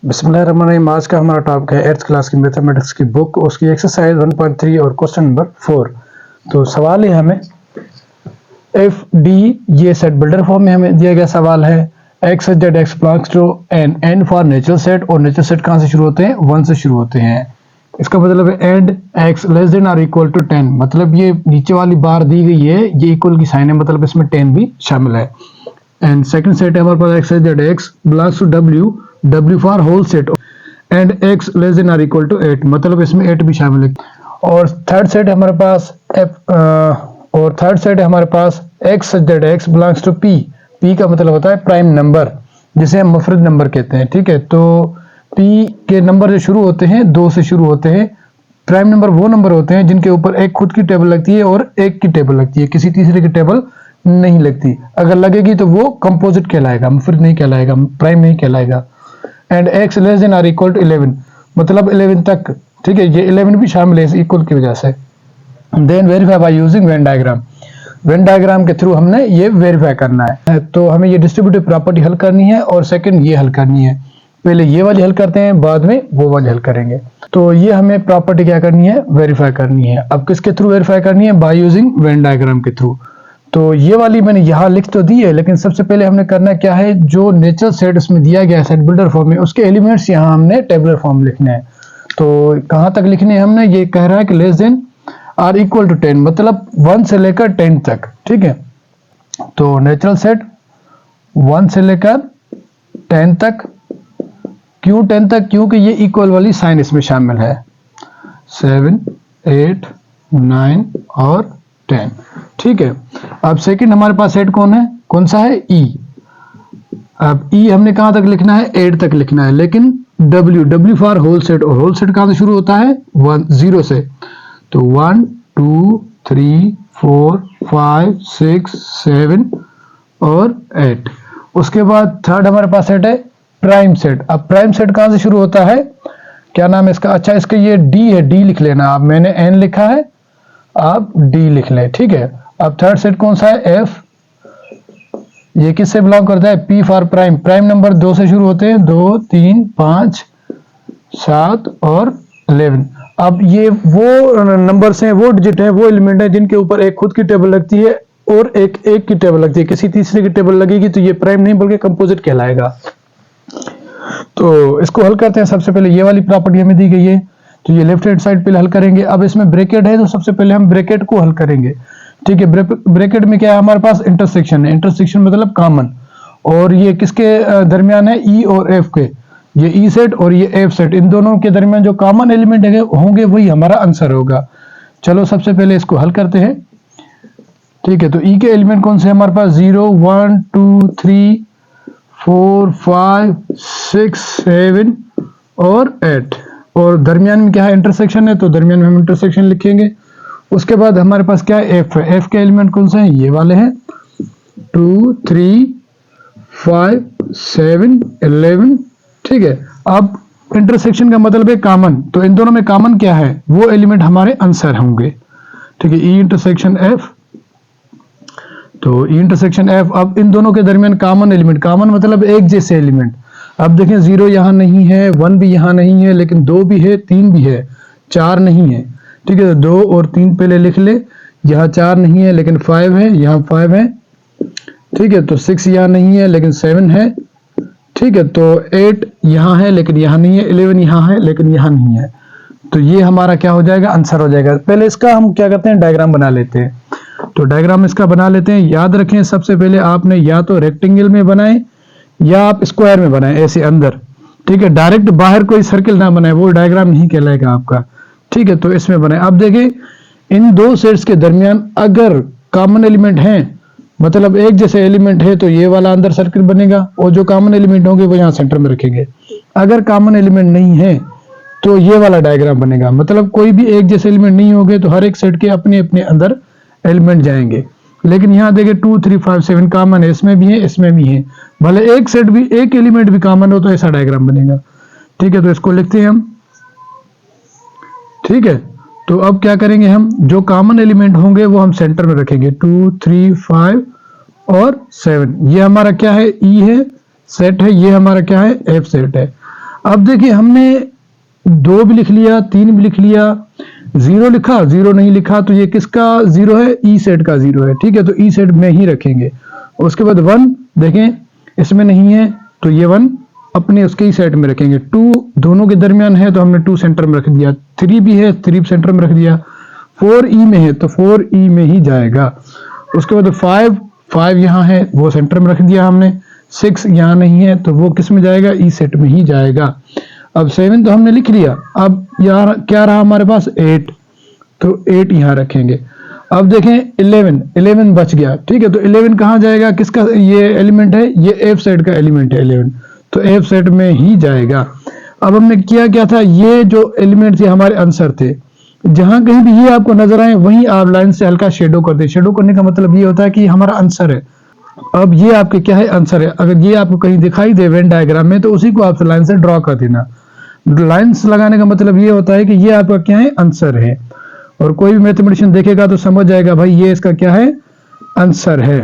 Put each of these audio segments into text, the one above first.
बिस्मिल्लाहिर्रहमानिर्रहीम। आज का हमारा टॉपिक है 8th क्लास की मैथमेटिक्स की बुक, उसकी एक्सरसाइज 1.3 और क्वेश्चन नंबर 4। तो सवाल है हमें एफ डी, ये सेट बिल्डर फॉर्म में हमें दिया गया सवाल है। X Z x belongs to N for natural set, और नेचुरल सेट कहाँ से शुरू होते हैं? 1 से शुरू होते हैं। इसका मतलब है एंड एक्स लेस देन और इक्वल टू 10, मतलब ये नीचे वाली बार दी गई है, ये इक्वल की साइन है, मतलब इसमें 10 भी शामिल है। एंड सेकंड सेट है हमारे पास X Z x belongs to W for whole set, and X less than और इक्वल टू 8, मतलब इसमें 8 भी शामिल है। और थर्ड सेट है हमारे पास X Z x belongs to P का मतलब होता है प्राइम नंबर, जिसे हम मुफरद नंबर कहते हैं। ठीक है, तो पी के नंबर जो शुरू होते हैं 2 से शुरू होते हैं। प्राइम नंबर वो नंबर होते हैं जिनके ऊपर एक खुद की टेबल लगती है और एक की टेबल लगती है, किसी तीसरे की टेबल नहीं लगती। अगर लगेगी तो वो कंपोजिट कहलाएगा, मुफरद नहीं कहलाएगा, प्राइम नहीं कहलाएगा। एंड एक्स लेस देन और इक्वल टू 11, मतलब 11 तक। ठीक है, ये 11 भी शामिल है इस इक्वल की वजह से। Then verify by using Venn diagram, Venn diagram के थ्रू हमने ये वेरीफाई करना है। तो हमें ये डिस्ट्रीब्यूटिव प्रॉपर्टी हल करनी है और सेकंड ये हल करनी है। पहले ये वाली हल करते हैं, बाद में वो वाली हल करेंगे। तो ये हमें प्रॉपर्टी क्या करनी है? वेरीफाई करनी है। अब किसके थ्रू वेरीफाई करनी है? बाय यूजिंग वेन डायग्राम के थ्रू। तो ये वाली मैंने यहाँ लिख तो दी है, लेकिन सबसे पहले हमने करना क्या है, जो नेचुरल सेट उसमें दिया गया है सेट बिल्डर फॉर्म में, उसके एलिमेंट्स यहाँ हमने टेबुलर फॉर्म लिखने हैं। तो कहाँ तक लिखने हैं हमने? ये कह रहा है कि लेस देन और इक्वल टू 10, मतलब 1 से लेकर 10 तक। ठीक है, तो नेचुरल सेट 1 से लेकर 10 तक। क्यों 10 तक? क्योंकि ये इक्वल वाली साइन इसमें शामिल है, 7, 8, 9 और 10। ठीक है, अब सेकंड हमारे पास सेट कौन सा है? ई। अब ई हमने कहां तक लिखना है? 8 तक लिखना है, लेकिन डब्ल्यू फॉर होल सेट, और होल सेट कहां से शुरू होता है? 0 से। तो 1 2 3 4 5 6 7 और 8। उसके बाद थर्ड हमारे पास सेट है प्राइम सेट। अब प्राइम सेट कहां से शुरू होता है? क्या नाम है इसका? अच्छा, इसका ये डी है, डी लिख लेना आप। मैंने एन लिखा है, आप डी लिख लें। ठीक है, अब थर्ड सेट कौन सा है? एफ। ये किससे बिलोंग करता है? P for prime. Prime number 2 से शुरू होते हैं, 2 3 5 7 और 11। अब ये वो नंबर्स हैं, वो डिजिट हैं, वो एलिमेंट हैं जिनके ऊपर एक खुद की टेबल लगती है और एक की टेबल लगती है। किसी तीसरे की टेबल लगेगी तो ये प्राइम नहीं बल्कि कंपोजिट कहलाएगा। तो इसको हल करते हैं। सबसे पहले ये वाली प्रॉपर्टी हमें दी गई है, तो ये लेफ्ट हैंड साइड पहले हल करेंगे। अब इसमें ब्रैकेट है, तो सबसे पहले हम ब्रैकेट को हल करेंगे। ठीक है, ब्रैकेट में क्या है हमारे पास? इंटरसेक्शन है। इंटरसेक्शन मतलब कॉमन, और ये किसके दरमियान है? ई और एफ के। ये ई सेट और ये एफ सेट, इन दोनों के दरमियान जो कॉमन एलिमेंट होंगे वही हमारा आंसर होगा। चलो सबसे पहले इसको हल करते हैं। ठीक है, तो ई के एलिमेंट कौन से हमारे पास? 0 1 2 3 4 5 6 7 और 8, और दरमियान में क्या है? इंटरसेक्शन है, तो दरमियान में हम इंटरसेक्शन लिखेंगे। उसके बाद हमारे पास क्या है? एफ है। एफ के एलिमेंट कौन से हैं? ये वाले हैं, 2 3 5 7 11। ठीक है, अब इंटरसेक्शन का मतलब है कॉमन, तो इन दोनों में कॉमन क्या है? वो एलिमेंट हमारे आंसर होंगे। ठीक है, ई इंटरसेक्शन एफ। तो ई इंटरसेक्शन एफ, अब इन दोनों के दरमियान कॉमन एलिमेंट, कॉमन मतलब एक जैसे एलिमेंट। अब देखें 0 यहाँ नहीं है, 1 भी यहाँ नहीं है, लेकिन 2 भी है, 3 भी है, 4 नहीं है। ठीक है, तो 2 और 3 पहले लिख ले। यहाँ 4 नहीं है लेकिन 5 है, यहाँ 5 है। ठीक है, तो 6 यहाँ नहीं है लेकिन 7 है। ठीक है, तो 8 यहाँ है लेकिन यहाँ नहीं है, 11 यहाँ है लेकिन यहाँ नहीं है। तो ये हमारा क्या हो जाएगा? आंसर हो जाएगा। पहले इसका हम क्या करते हैं? डायग्राम बना लेते हैं। तो डायग्राम इसका बना लेते हैं। याद रखें, सबसे पहले आपने या तो रेक्टेंगल में बनाए या आप स्क्वायर में बनाए, ऐसे अंदर। ठीक है, डायरेक्ट बाहर कोई सर्किल ना बनाए, वो डायग्राम नहीं कहलाएगा आपका। ठीक है, तो इसमें बनाए। अब देखें, इन दो सेट्स के दरमियान अगर कॉमन एलिमेंट हैं, मतलब एक जैसे एलिमेंट है, तो ये वाला अंदर सर्किल बनेगा, और जो कॉमन एलिमेंट होंगे वो यहाँ सेंटर में रखेंगे। अगर कॉमन एलिमेंट नहीं है तो ये वाला डायग्राम बनेगा, मतलब कोई भी एक जैसे एलिमेंट नहीं होंगे तो हर एक सेट के अपने अपने अंदर एलिमेंट जाएंगे। लेकिन यहाँ देखिए 2 3 5 7 कॉमन है, इसमें भी है, इसमें भी है। भले एक सेट भी, एक एलिमेंट भी कॉमन हो तो ऐसा डायग्राम बनेगा। ठीक है, तो इसको लिखते हैं हम। ठीक है, तो अब क्या करेंगे हम? जो कॉमन एलिमेंट होंगे वो हम सेंटर में रखेंगे, 2 3 5 और 7। ये हमारा क्या है? ई है, सेट है। ये हमारा क्या है? एफ सेट है। अब देखिए हमने 2 भी लिख लिया, 3 भी लिख लिया, 0 लिखा, 0 नहीं लिखा, तो ये किसका 0 है? ई सेट का 0 है। ठीक है, तो ई सेट में ही रखेंगे। उसके बाद 1 देखें इसमें नहीं है, तो ये 1 अपने उसके ही सेट में रखेंगे। 2 दोनों के दरमियान है, तो हमने 2 सेंटर में रख दिया। 3 भी है, 3 सेंटर में रख दिया। 4 ई में है, तो 4 ई में ही जाएगा। उसके बाद 5 यहाँ है, वो सेंटर में रख दिया हमने। 6 यहाँ नहीं है, तो वो किस में जाएगा? ई सेट में ही जाएगा। अब 7 तो हमने लिख लिया। अब यहाँ क्या रहा हमारे पास? 8, तो 8 यहाँ रखेंगे। अब देखें 11 बच गया। ठीक है, तो 11 कहाँ जाएगा? किसका ये एलिमेंट है? ये एफ सेट का एलिमेंट है 11, तो एफ सेट में ही जाएगा। अब हमने किया क्या था? ये जो एलिमेंट थे हमारे आंसर थे, जहां कहीं भी ये आपको नजर आए वहीं आप लाइन से हल्का शेडो कर दे। शेडो करने का मतलब ये होता है कि हमारा आंसर है। अब ये आपके क्या है? आंसर है। अगर ये आपको कहीं दिखाई दे वेन डायग्राम में, तो उसी को आप लाइन से ड्रॉ कर देना। लाइन्स लगाने का मतलब ये होता है कि ये आपका क्या है? आंसर है। और कोई भी मैथमेटिशियन देखेगा तो समझ जाएगा भाई ये इसका क्या है? आंसर है।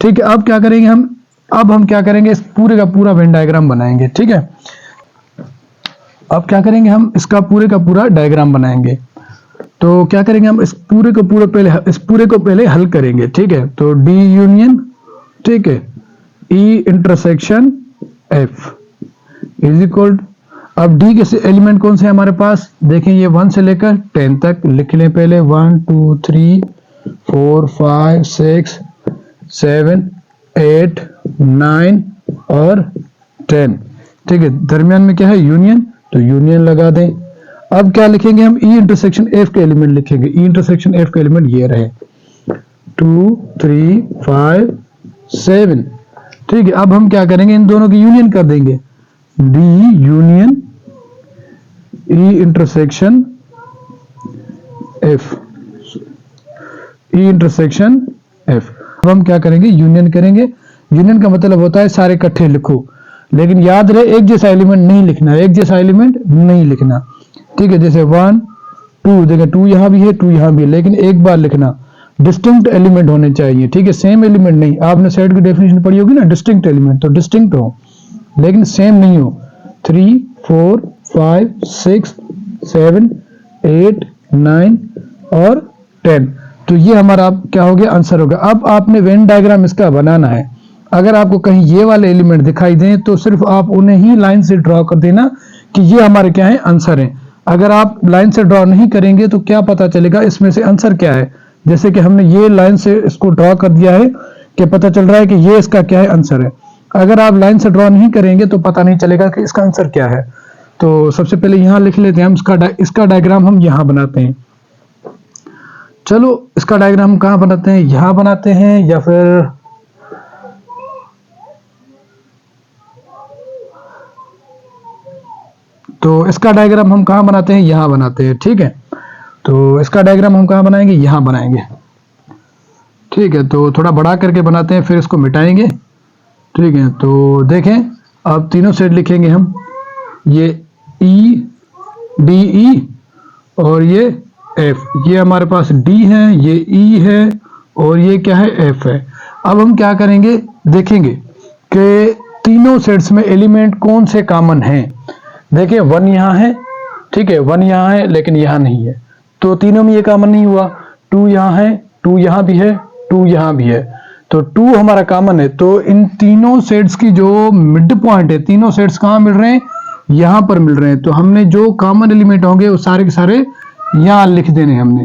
ठीक है, अब क्या करेंगे हम? अब हम क्या करेंगे? इस पूरे का पूरा वेन डायग्राम बनाएंगे। ठीक है, अब क्या करेंगे? हम इसका पूरे का पूरा डायग्राम बनाएंगे। तो क्या करेंगे? हम इस पूरे को पहले हल करेंगे। ठीक है, तो डी यूनियन, ठीक है, E intersection F is equal. अब डी के एलिमेंट कौन से हैं हमारे पास? देखें ये 1 से लेकर 10 तक लिख लें पहले। 1 2 3 4 5 6 7 8 9 और 10। ठीक है, दरमियान में क्या है? यूनियन, तो यूनियन लगा दें। अब क्या लिखेंगे हम? ई इंटरसेक्शन एफ के एलिमेंट लिखेंगे। ई इंटरसेक्शन एफ के एलिमेंट ये रहे 2 3 5 7। ठीक है, अब हम क्या करेंगे? इन दोनों की यूनियन कर देंगे। D union E intersection F, E intersection F. अब हम क्या करेंगे? यूनियन करेंगे। यूनियन का मतलब होता है सारे इकट्ठे लिखो, लेकिन याद रहे एक जैसा एलिमेंट नहीं लिखना, एक जैसा एलिमेंट नहीं लिखना। ठीक है, जैसे 1 2 देखिए 2 यहाँ भी है, 2 यहाँ भी है, लेकिन एक बार लिखना। डिस्टिंक्ट एलिमेंट होने चाहिए। ठीक है, सेम एलिमेंट नहीं। आपने सेट की डेफिनेशन पढ़ी होगी ना, डिस्टिंक्ट एलिमेंट, तो डिस्टिंक्ट हो लेकिन सेम नहीं हो। 3 4 5 6 7 8 9 और 10, तो ये हमारा क्या हो गया? आंसर हो गया। अब आपने वेन डायग्राम इसका बनाना है। अगर आपको कहीं ये वाले एलिमेंट दिखाई दें तो सिर्फ आप उन्हें ही लाइन से ड्रॉ कर देना कि ये हमारे क्या है? आंसर है। अगर आप लाइन से ड्रॉ नहीं करेंगे तो क्या पता चलेगा इसमें से आंसर क्या है? जैसे कि हमने ये लाइन से इसको ड्रॉ कर दिया है कि पता चल रहा है कि ये इसका क्या है? आंसर है। अगर आप लाइन से ड्रॉ नहीं करेंगे तो पता नहीं चलेगा कि इसका आंसर क्या है। तो सबसे पहले यहां लिख लेते हैं हम। इसका डायग्राम हम यहां बनाते हैं। चलो इसका डायग्राम कहां बनाते हैं? यहां बनाते हैं या फिर तो इसका डायग्राम हम कहां बनाते हैं? यहां बनाते हैं। ठीक है, तो इसका डायग्राम हम कहां बनाएंगे? यहां बनाएंगे। ठीक है, तो थोड़ा बड़ा करके बनाते हैं, फिर इसको मिटाएंगे। ठीक है, तो देखें अब तीनों सेट लिखेंगे हम। ये ई डी ई और ये एफ। ये हमारे पास डी है, ये ई है और ये क्या है? एफ है। अब हम क्या करेंगे? देखेंगे कि तीनों सेट्स में एलिमेंट कौन से कॉमन हैं। देखिए 1 यहाँ है, ठीक है, 1 यहाँ है लेकिन यहाँ नहीं है, तो तीनों में ये कॉमन नहीं हुआ। 2 यहाँ है, 2 यहाँ भी है, 2 यहाँ भी है, तो 2 हमारा कॉमन है। तो इन तीनों सेट्स की जो मिड पॉइंट है, तीनों सेट्स कहाँ मिल रहे हैं? यहाँ पर मिल रहे हैं। तो हमने जो कॉमन एलिमेंट होंगे वो सारे के सारे यहाँ लिख देने हमने।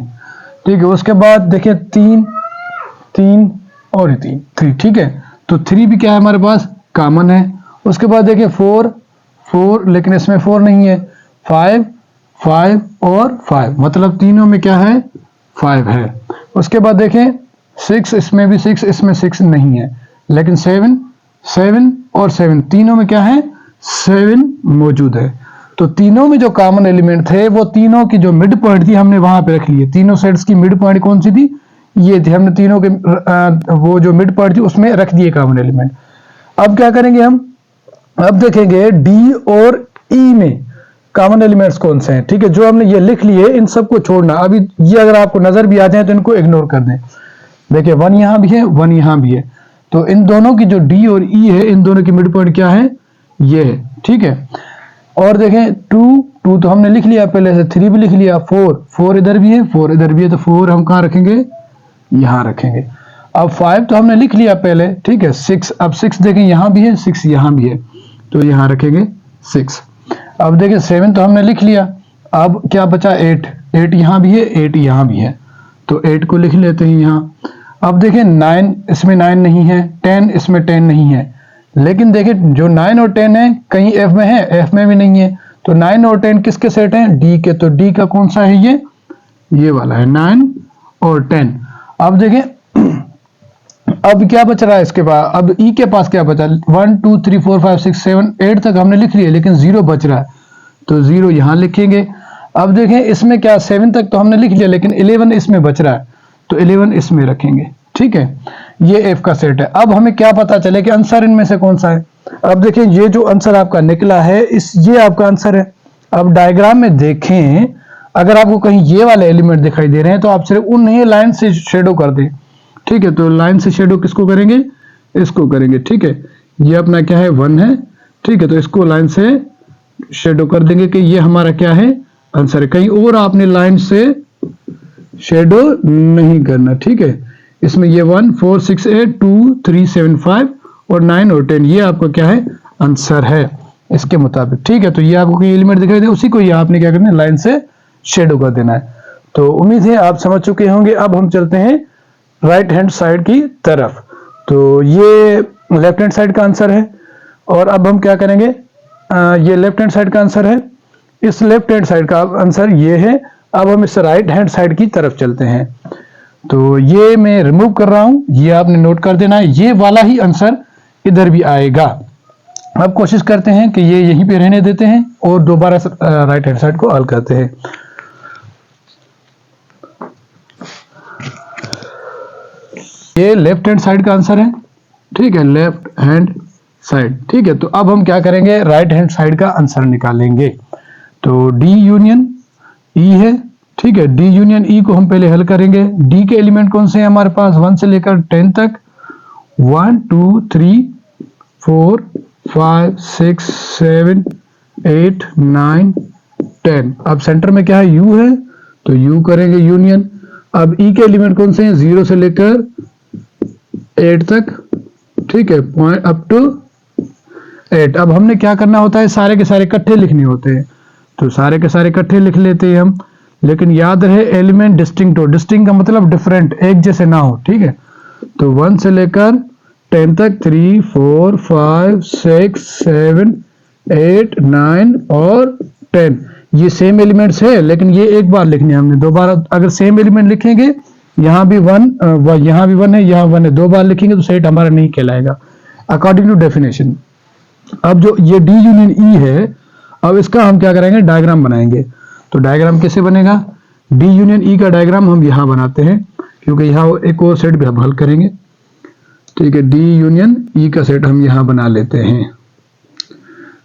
ठीक है, उसके बाद देखिए 3 3 और 3, ठीक है, तो 3 भी क्या है हमारे पास? कॉमन है। उसके बाद देखिए 4 4, लेकिन इसमें 4 नहीं है। 5 5 और 5, मतलब तीनों में क्या है? 5 है। उसके बाद देखें 6, इसमें भी 6, इसमें 6 नहीं है, लेकिन 7 7 और 7, तीनों में क्या है? 7 मौजूद है। तो तीनों में जो कॉमन एलिमेंट थे वो तीनों की जो मिड पॉइंट थी हमने वहां पे रख ली है। तीनों सेट्स की मिड पॉइंट कौन सी थी? ये थी। हमने तीनों के वो जो मिड पॉइंट थी उसमें रख दिए कॉमन एलिमेंट। अब क्या करेंगे हम? अब देखेंगे डी और ई में कॉमन एलिमेंट्स कौन से हैं। ठीक है, जो हमने ये लिख लिए इन सबको छोड़ना। अभी ये अगर आपको नजर भी आ जाए तो इनको इग्नोर कर दें। देखिए 1 यहाँ भी है, 1 यहाँ भी है, तो इन दोनों की जो डी और ई है इन दोनों की मिड पॉइंट क्या है? ये है। ठीक है, और देखें 2 तो हमने लिख लिया पहले से, 3 भी लिख लिया, 4 इधर भी है, 4 इधर भी है, तो 4 हम कहाँ रखेंगे, यहाँ रखेंगे। अब 5 तो हमने लिख लिया पहले, ठीक है। 6, अब 6 देखें यहाँ भी है, 6 यहाँ भी है, तो यहाँ रखेंगे 6। अब देखें 7 तो हमने लिख लिया, अब क्या बचा 8 यहाँ भी है, 8 यहाँ भी है, तो 8 को लिख लेते हैं यहाँ। अब देखें 9, इसमें 9 नहीं है, 10 इसमें 10 नहीं है, लेकिन देखें जो 9 और 10 है कहीं एफ में है, एफ में भी नहीं है, तो 9 और 10 किसके सेट हैं, डी के, तो डी का कौन सा है, ये वाला है 9 और 10। अब देखें अब क्या बच रहा है इसके बाद, अब ई के पास क्या बचा, 1 2 3 4 5 6 7 8 तक हमने लिख लिया, लेकिन 0 बच रहा है, तो 0 यहाँ लिखेंगे। अब देखें इसमें क्या 7 तक तो हमने लिख लिया, लेकिन 11 इसमें बच रहा है, तो 11 इसमें रखेंगे, ठीक है। ये एफ का सेट है। अब हमें क्या पता चले कि आंसर इनमें से कौन सा है। अब देखें ये जो आंसर आपका निकला है, ये आपका आंसर है। अब डायग्राम में देखें, अगर आपको कहीं ये वाले एलिमेंट दिखाई दे रहे हैं तो आप सिर्फ उन्हें लाइन से शेडो कर दें, ठीक है। तो लाइन से शेडो किसको करेंगे, इसको करेंगे, ठीक है। ये अपना क्या है 1 है, ठीक है, तो इसको लाइन से शेडो कर देंगे कि ये हमारा क्या है, आंसर है। कहीं और आपने लाइन से शेडो नहीं करना, ठीक है। इसमें ये 1 4 6 8 2 3 7 5 और 9 और 10 ये आपका क्या है, आंसर है इसके मुताबिक, ठीक है। तो ये आपको कोई एलिमेंट दिखाई दे, उसी को ये आपने क्या करना है, लाइन से शेडो कर देना है। तो उम्मीद है आप समझ चुके होंगे। अब हम चलते हैं राइट हैंड साइड की तरफ। तो ये लेफ्ट हैंड साइड का आंसर है, और अब हम क्या करेंगे, ये लेफ्ट हैंड साइड का आंसर है, इस लेफ्ट हैंड साइड का आंसर ये है। अब हम इस राइट हैंड साइड की तरफ चलते हैं। तो ये मैं रिमूव कर रहा हूं, ये आपने नोट कर देना है, ये वाला ही आंसर इधर भी आएगा। अब कोशिश करते हैं कि ये यहीं पे रहने देते हैं और दोबारा राइट हैंड साइड को हल करते हैं। ये लेफ्ट हैंड साइड का आंसर है, ठीक है, लेफ्ट हैंड साइड, ठीक है। तो अब हम क्या करेंगे, राइट हैंड साइड का आंसर निकालेंगे। तो डी यूनियन ई है, ठीक है। डी यूनियन ई को हम पहले हल करेंगे। डी के एलिमेंट कौन से हैं हमारे पास, 1 से लेकर 10 तक, 1 2 3 4 5 6 7 8 9 10। अब सेंटर में क्या है, यू है, तो यू करेंगे यूनियन। अब ई के एलिमेंट कौन से हैं, 0 से लेकर 8 तक, ठीक है, पॉइंट अप टू 8। अब हमने क्या करना होता है, सारे के सारे इकट्ठे लिखने होते हैं, तो सारे के सारे इकट्ठे लिख लेते हैं हम। लेकिन याद रहे एलिमेंट डिस्टिंक्ट हो, डिस्टिंक्ट का मतलब डिफरेंट, एक जैसे ना हो, ठीक है। तो 1 से लेकर 10 तक 3 4 5 6 7 8 9 और 10 ये सेम एलिमेंट्स है, लेकिन ये एक बार लिखने हमने, दो बार अगर सेम एलिमेंट लिखेंगे, यहाँ भी 1 यहाँ भी 1 है, यहाँ 1 है, दो बार लिखेंगे तो सेट हमारा नहीं कहलाएगा अकॉर्डिंग टू डेफिनेशन। अब जो ये डी यूनियन ई है, अब इसका हम क्या करेंगे, डायग्राम बनाएंगे। तो डायग्राम कैसे बनेगा, डी यूनियन ई का डायग्राम हम यहाँ बनाते हैं, क्योंकि यहाँ एक और सेट भी हम हल करेंगे, ठीक है। डी यूनियन ई का सेट हम यहाँ बना लेते हैं।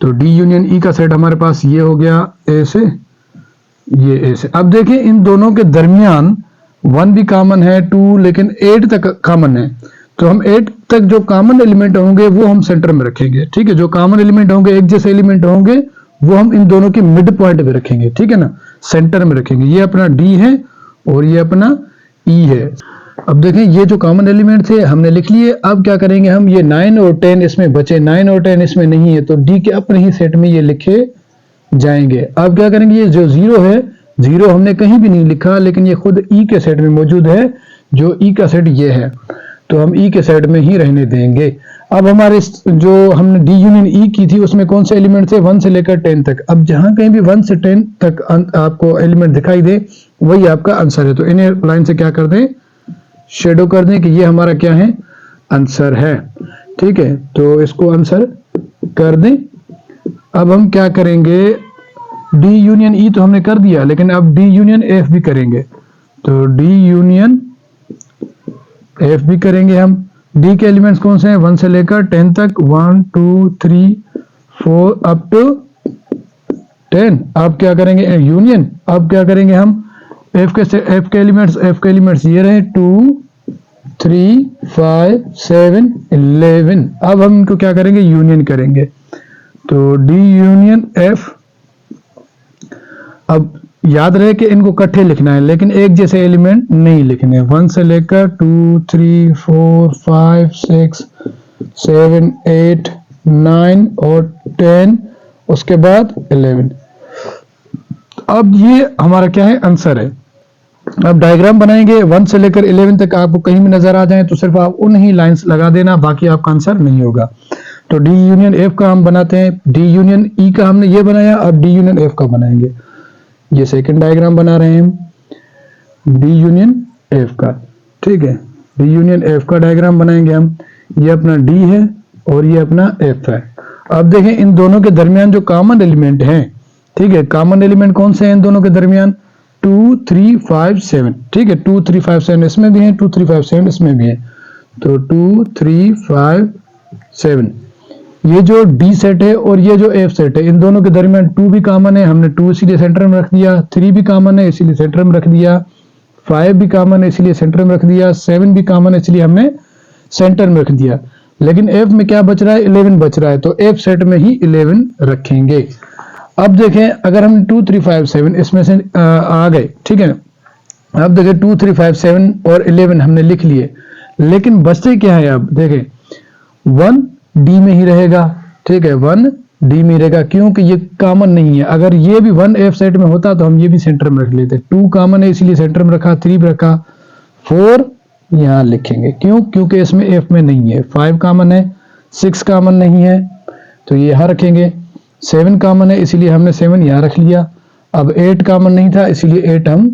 तो डी यूनियन ई का सेट हमारे पास ये हो गया ए से, ये ए से। अब देखिए इन दोनों के दरमियान 1 भी कॉमन है, 2, लेकिन 8 तक कॉमन है। तो हम 8 तक जो कॉमन एलिमेंट होंगे वो हम सेंटर में रखेंगे, ठीक है। जो कॉमन एलिमेंट होंगे, एक जैसे एलिमेंट होंगे, वो हम इन दोनों के मिड पॉइंट पे रखेंगे, ठीक है ना, सेंटर में रखेंगे। ये अपना डी है और ये अपना ई है। अब देखें ये जो कॉमन एलिमेंट थे हमने लिख लिए। अब क्या करेंगे हम, ये 9 और 10 इसमें बचे, 9 और 10 इसमें नहीं है, तो डी के अपने ही सेट में ये लिखे जाएंगे। अब क्या करेंगे, ये जो 0 है, 0 हमने कहीं भी नहीं लिखा, लेकिन ये खुद ई के सेट में मौजूद है, जो ई का सेट ये है, तो हम ई के सेट में ही रहने देंगे। अब हमारे जो हमने डी यूनियन ई की थी उसमें कौन से एलिमेंट थे, 1 से लेकर 10 तक। अब जहां कहीं भी 1 से 10 तक आपको एलिमेंट दिखाई दे, वही आपका आंसर है। तो इन्हें लाइन से क्या कर दें, शेडो कर दें कि ये हमारा क्या है, आंसर है, ठीक है। तो इसको आंसर कर दें। अब हम क्या करेंगे, डी यूनियन ई तो हमने कर दिया, लेकिन अब डी यूनियन एफ भी करेंगे। तो डी यूनियन एफ भी करेंगे हम। डी के एलिमेंट्स कौन से हैं, 1 से लेकर 10 तक, 1 2 3 4 अप टू 10। अब क्या करेंगे, यूनियन। अब क्या करेंगे हम, एफ के एलिमेंट्स ये रहे, 2 3 5 7 11। अब हम इनको क्या करेंगे, यूनियन करेंगे। तो डी यूनियन एफ अब याद रहे कि इनको इकट्ठे लिखना है, लेकिन एक जैसे एलिमेंट नहीं लिखने। 1 से लेकर 2 3 4 5 6 7 8 9 और 10, उसके बाद 11। अब ये हमारा क्या है, आंसर है। अब डायग्राम बनाएंगे 1 से लेकर 11 तक, आपको कहीं भी नजर आ जाए तो सिर्फ आप उन ही लाइंस लगा देना, बाकी आपका आंसर नहीं होगा। तो डी यूनियन एफ का हम बनाते हैं, डी यूनियन ई का हमने ये बनाया, अब डी यूनियन एफ का बनाएंगे। ये सेकंड डायग्राम बना रहे हैं हम डी यूनियन एफ का, ठीक है। डी यूनियन एफ का डायग्राम बनाएंगे हम। ये अपना डी है और ये अपना एफ है। अब देखें इन दोनों के दरमियान जो कॉमन एलिमेंट हैं, ठीक है, कॉमन एलिमेंट कौन से हैं इन दोनों के दरमियान, 2 3 5 7, ठीक है। 2 3 5 7 इसमें भी है, 2 3 5 7 इसमें भी है। तो 2 3 5 7 ये जो डी सेट है और ये जो एफ सेट है, इन दोनों के दरमियान 2 भी कॉमन है, हमने 2 इसीलिए सेंटर में रख दिया। 3 भी कॉमन है इसीलिए सेंटर में रख दिया। 5 भी कॉमन है इसलिए सेंटर में रख दिया। 7 भी कॉमन है इसलिए हमने सेंटर में रख दिया। लेकिन एफ में क्या बच रहा है, 11 बच रहा है, तो एफ सेट में ही 11 रखेंगे। अब देखें अगर हम 2 3 5 7 इसमें से आ गए, ठीक है। अब देखें 2 3 5 7 और 11 हमने लिख लिए, लेकिन बचते क्या है, अब देखें 1 डी में ही रहेगा, ठीक है। 1 डी में रहेगा क्योंकि ये कॉमन नहीं है। अगर ये भी 1 एफ सेट में होता तो हम ये भी सेंटर में रख लेते। 2 कॉमन है इसलिए सेंटर में रखा, 3 भी रखा, 4 यहां लिखेंगे, क्यों, क्योंकि इसमें एफ में नहीं है। 5 कॉमन है, 6 कॉमन नहीं है तो ये यहां रखेंगे। 7 कॉमन है इसीलिए हमने 7 यहां रख लिया। अब 8 कॉमन नहीं था इसीलिए 8 हम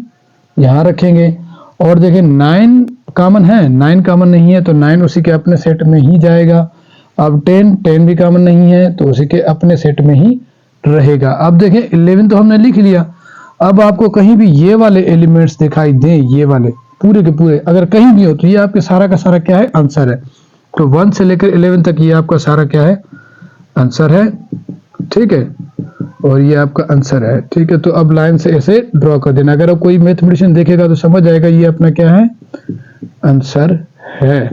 यहां रखेंगे। और देखें 9 कॉमन है, 9 कॉमन नहीं है तो 9 उसी के अपने सेट में ही जाएगा। अब 10 भी कॉमन नहीं है तो उसी के अपने सेट में ही रहेगा। अब देखें 11 तो हमने लिख लिया। अब आपको कहीं भी ये वाले एलिमेंट्स दिखाई दें, ये वाले पूरे के पूरे अगर कहीं भी हो तो ये आपके सारा का सारा क्या है, आंसर है। तो 1 से लेकर 11 तक ये आपका सारा क्या है, आंसर है, ठीक है। और ये आपका आंसर है, ठीक है। तो अब लाइन से ऐसे ड्रॉ कर देना। अगर कोई मैथमेटिशियन देखेगा तो समझ जाएगा ये अपना क्या है, आंसर है,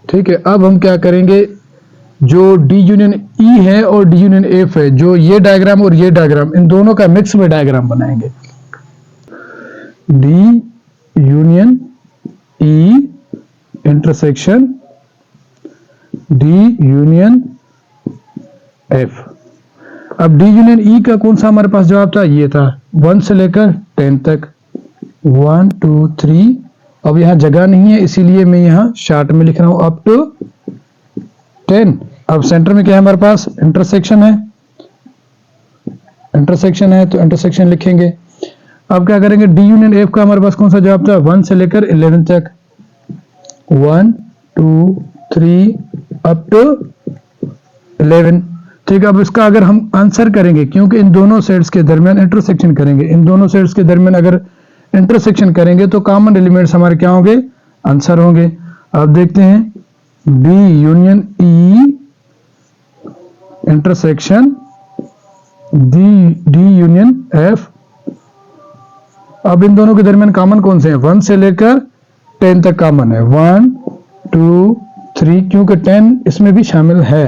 ठीक है। अब हम क्या करेंगे, जो डी यूनियन ई है और डी यूनियन एफ है, जो ये डायग्राम और ये डायग्राम, इन दोनों का मिक्स में डायग्राम बनाएंगे। D union E intersection D union F. अब डी यूनियन ई का कौन सा हमारे पास जवाब था, ये था 1 से लेकर 10 तक, 1 2 3। अब यहाँ जगह नहीं है इसीलिए मैं यहाँ शार्ट में लिख रहा हूं अप टू 10। अब सेंटर में क्या है हमारे पास, इंटरसेक्शन है, इंटरसेक्शन है तो इंटरसेक्शन लिखेंगे। अब क्या करेंगे, डी यूनियन एफ का हमारे पास कौन सा जवाब था, 1 से लेकर 11 तक, 1 2 3 अप टू 11, ठीक है। अब इसका अगर हम आंसर करेंगे, क्योंकि इन दोनों सेट्स के दरमियान इंटरसेक्शन करेंगे, इन दोनों सेट्स के दरमियान अगर इंटरसेक्शन करेंगे तो कॉमन एलिमेंट्स हमारे क्या होंगे, आंसर होंगे। अब देखते हैं D union E intersection D union F. अब इन दोनों के दरमियान कॉमन कौन से हैं, 1 से लेकर 10 तक कॉमन है, 1 2 3, क्योंकि 10 इसमें भी शामिल है,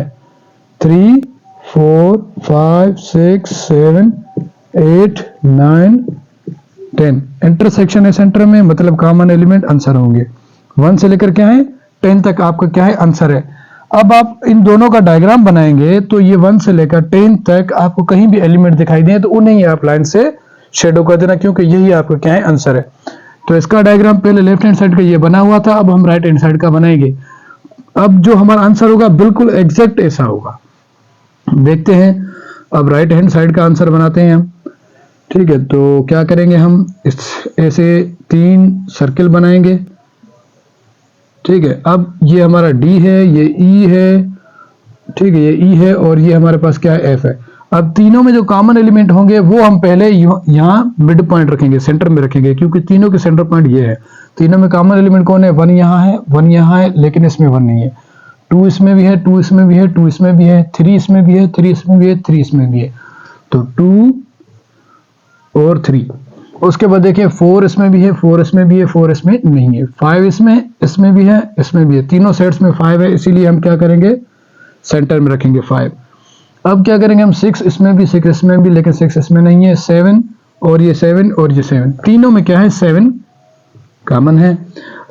3 4 5 6 7 8 9 10। इंटरसेक्शन है सेंटर में, मतलब कॉमन एलिमेंट आंसर होंगे। 1 से लेकर क्या है 10 तक आपका क्या है, आंसर है। अब आप इन दोनों का डायग्राम बनाएंगे तो ये 1 से लेकर 10 तक आपको कहीं भी एलिमेंट दिखाई दे तो उन्हें ही आप लाइन से शेडो कर देना, क्योंकि यही आपका क्या है, आंसर है। तो इसका डायग्राम पहले लेफ्ट हैंड साइड का ये बना हुआ था, अब हम राइट हैंड साइड का बनाएंगे। अब जो हमारा आंसर होगा बिल्कुल एग्जैक्ट ऐसा होगा। देखते हैं, अब राइट हैंड साइड का आंसर बनाते हैं हम, ठीक है। तो क्या करेंगे हम, इस ऐसे 3 सर्किल बनाएंगे, ठीक है। अब ये हमारा डी है, ये ई है, ठीक है, ये ई है और ये हमारे पास क्या है, एफ है। अब तीनों में जो कॉमन एलिमेंट होंगे वो हम पहले यहाँ मिड पॉइंट रखेंगे, सेंटर में रखेंगे, क्योंकि तीनों के सेंटर पॉइंट ये है। तीनों में कॉमन एलिमेंट कौन है, 1 यहाँ है, 1 यहाँ है, लेकिन इसमें 1 नहीं है। 2 इसमें भी है, 2 इसमें भी है, 2 इसमें भी है, 3 इसमें भी है, 3 इसमें भी है, 3 इसमें भी है। तो 2 और 3। उसके बाद देखिए 4 इसमें भी है, 4 इसमें भी है, 4 इसमें नहीं है, 5 इसमें भी है, इसमें भी है। तीनों सेट्स में 5 है, इसीलिए हम क्या करेंगे, सेंटर में रखेंगे 5। अब क्या करेंगे हम 6 इसमें भी 6 इसमें भी, लेकिन 6 इसमें नहीं है, 7 और ये 7 और ये 7, तीनों में क्या है 7 कॉमन है।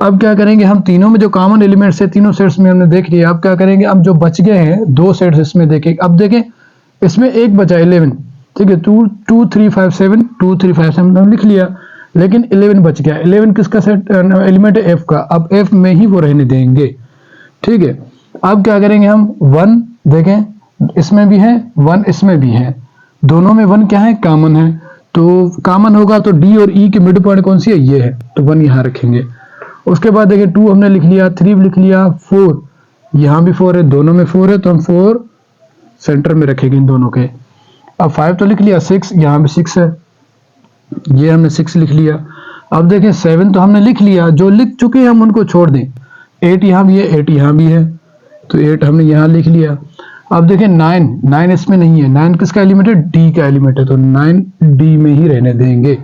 अब क्या करेंगे हम तीनों में जो कॉमन एलिमेंट्स है तीनों सेट्स में हमने देख लिया। अब क्या करेंगे, अब जो बच गए हैं 2 सेट्स इसमें देखें, अब देखें इसमें एक बचा 11, ठीक है, 2 3 5 7 2 3 5 7 हमने लिख लिया, लेकिन 11 बच गया। 11 किसका सेट एलिमेंट है, एफ का। अब एफ में ही वो रहने देंगे, ठीक है। अब क्या करेंगे हम 1 देखें इसमें भी है 1 इसमें भी है, दोनों में 1 क्या है कॉमन है, तो कॉमन होगा तो डी और ई की मिड पॉइंट कौन सी है, ये है, तो 1 यहाँ रखेंगे। उसके बाद देखिए 2 हमने लिख लिया, 3 लिख लिया, 4 यहाँ भी 4 है, दोनों में 4 है, तो हम 4 सेंटर में रखेंगे इन दोनों के। अब 5 तो लिख लिया, 6 यहाँ भी 6 है, ये हमने 6 लिख लिया। अब देखें 7 तो हमने लिख लिया, जो लिख चुके हैं हम उनको छोड़ दें। 8 यहाँ भी है, 8 यहाँ भी है, तो 8 हमने यहाँ लिख लिया। अब देखें 9 इसमें नहीं है, 9 किसका एलिमेंट है, डी का एलिमेंट है, तो 9 डी में ही रहने देंगे।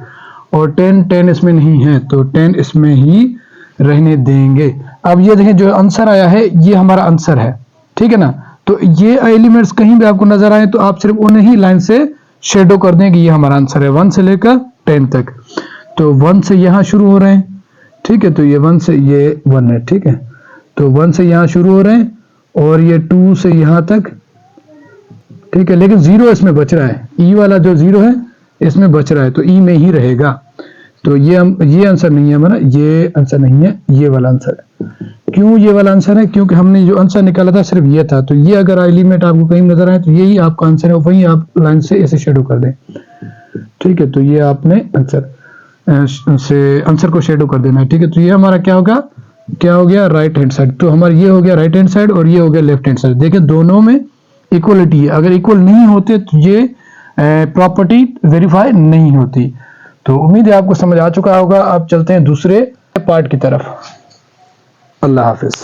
और 10 इसमें नहीं है, तो 10 इसमें ही रहने देंगे। अब ये देखें जो आंसर आया है ये हमारा आंसर है, ठीक है ना। तो ये एलिमेंट्स कहीं भी आपको नजर आए तो आप सिर्फ उन्हें ही लाइन से शेडो कर दें कि ये हमारा आंसर है 1 से लेकर 10 तक। तो 1 से यहाँ शुरू हो रहे हैं, ठीक है, तो ये 1 से ये 1 है, ठीक है, तो 1 से यहाँ शुरू हो रहे हैं और ये 2 से यहाँ तक, ठीक है, लेकिन 0 इसमें बच रहा है, ई वाला जो 0 है इसमें बच रहा है, तो ई में ही रहेगा। तो ये आंसर नहीं है हमारा, ये आंसर नहीं है, ये वाला आंसर है। क्यों ये वाला आंसर है, क्योंकि हमने जो आंसर निकाला था सिर्फ ये था। तो ये अगर एलिमेंट आपको कहीं नजर आए तो यही आपका आंसर है, वही आप लाइन से ऐसे शेडो कर दें, ठीक है। तो ये आपने आंसर को शेडो कर देना है, ठीक है। तो ये हमारा क्या होगा, क्या हो गया, राइट हैंड साइड। तो हमारा ये हो गया राइट हैंड साइड और ये हो गया लेफ्ट हैंड साइड। देखिए दोनों में इक्वलिटी है, अगर इक्वल नहीं होते तो ये प्रॉपर्टी वेरीफाई नहीं होती। तो उम्मीद है आपको समझ आ चुका होगा। अब चलते हैं दूसरे पार्ट की तरफ। अल्लाह हाफिज।